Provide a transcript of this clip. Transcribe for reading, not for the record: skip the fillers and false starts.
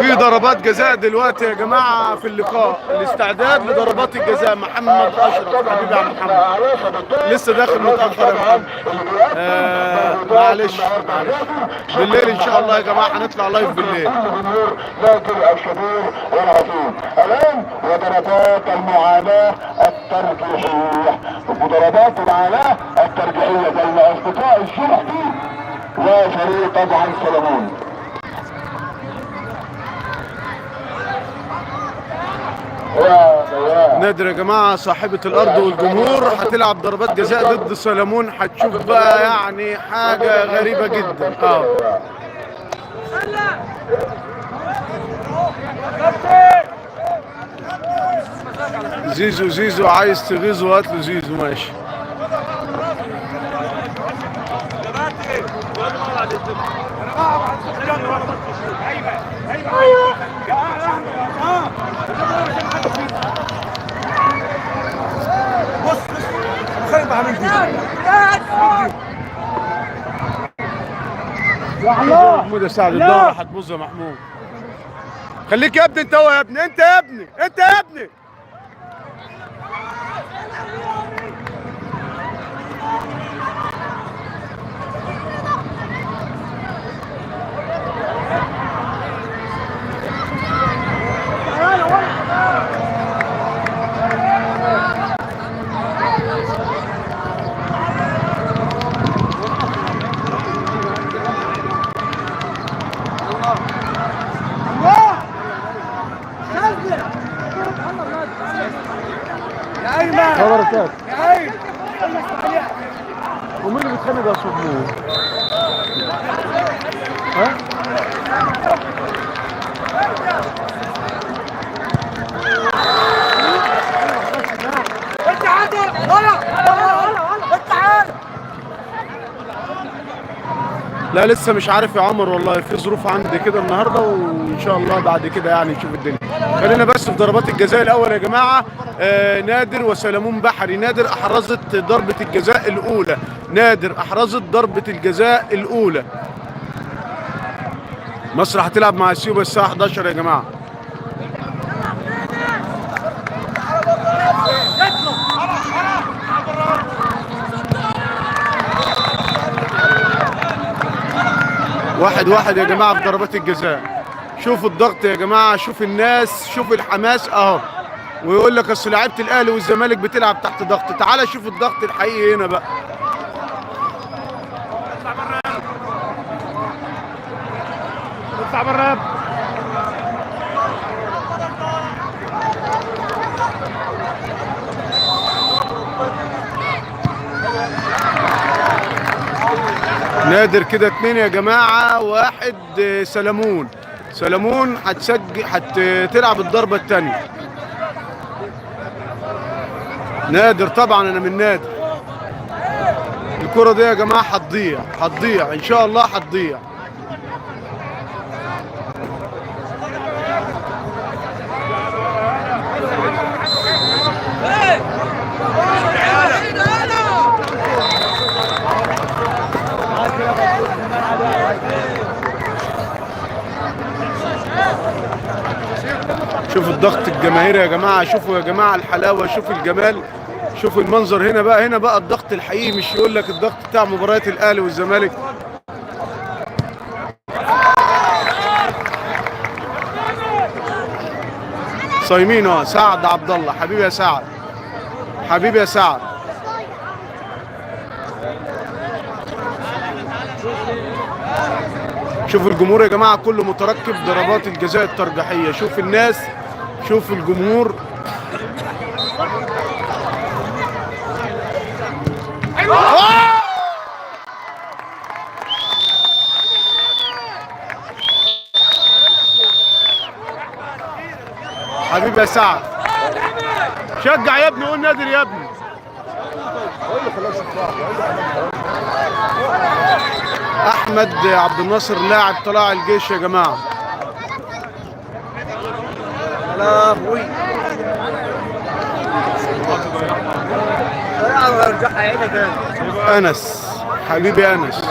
في ضربات جزاء دلوقتي يا جماعه في اللقاء، الاستعداد لضربات الجزاء. محمد اشرف حبيبي يا محمد لسه داخل متاخر يا محمد. معلش بالليل ان شاء الله يا جماعه هنطلع لايف بالليل. نادر الشبير والعظيم الان وضربات المعاناه الترجيحيه، وضربات المعاناه الترجيحيه بين اصدقاء الشرطي وفريق طبعا سلمون. نادر يا جماعه صاحبه الارض والجمهور هتلعب ضربات جزاء ضد سلمون. هتشوف بقى يعني حاجه غريبه جدا. زيزو عايز تغيظه، هات له زيزو ماشي. محمود يا سعد الدورة هتبوظ يا محمود. خليك يا ابني انت، هو يا ابني انت يا ابني انت يا ابني. يا ايمن بركات يا ايمن ومين اللي بيتخانق يا صبور؟ ها؟ انت عندك ولا انت عارف. لا لسه مش عارف يا عمر والله، في ظروف عندي كده النهارده، وان شاء الله بعد كده يعني نشوف الدنيا. خلينا بس في ضربات الجزاء الاول يا جماعه. نادر وسلمون بحري. نادر احرزت ضربه الجزاء الاولى. نادر احرزت ضربه الجزاء الاولى. مصر هتلعب مع اثيوبيا الساعه 11 يا جماعه. واحد يا جماعه في ضربات الجزاء. شوفوا الضغط يا جماعه، شوف الناس، شوف الحماس اهو. ويقول لك اصل لعيبه الاهلي والزمالك بتلعب تحت ضغط. تعالى شوف الضغط الحقيقي هنا بقى. اطلع بره. نادر كده 2 يا جماعه، 1 سلمون. سلمون هتلعب الضربه الثانيه. نادر طبعا انا من نادر. الكره دي يا جماعه هتضيع ان شاء الله هتضيع. شوفوا الضغط الجماهيري يا جماعه، شوفوا يا جماعه الحلاوه، شوفوا الجمال، شوفوا المنظر. هنا بقى الضغط الحقيقي، مش يقول لك الضغط بتاع مباريات الاهلي والزمالك. صايمين سعد عبد الله حبيبي يا سعد، حبيبي يا سعد. شوفوا الجمهور يا جماعه كله مترقب ضربات الجزاء الترجيحيه. شوف الناس، شوف الجمهور. حبيبي يا سعد، شجع يا ابني، قول نادر يا ابني. احمد عبد الناصر لاعب طلائع الجيش يا جماعه. انس حبيبي انس.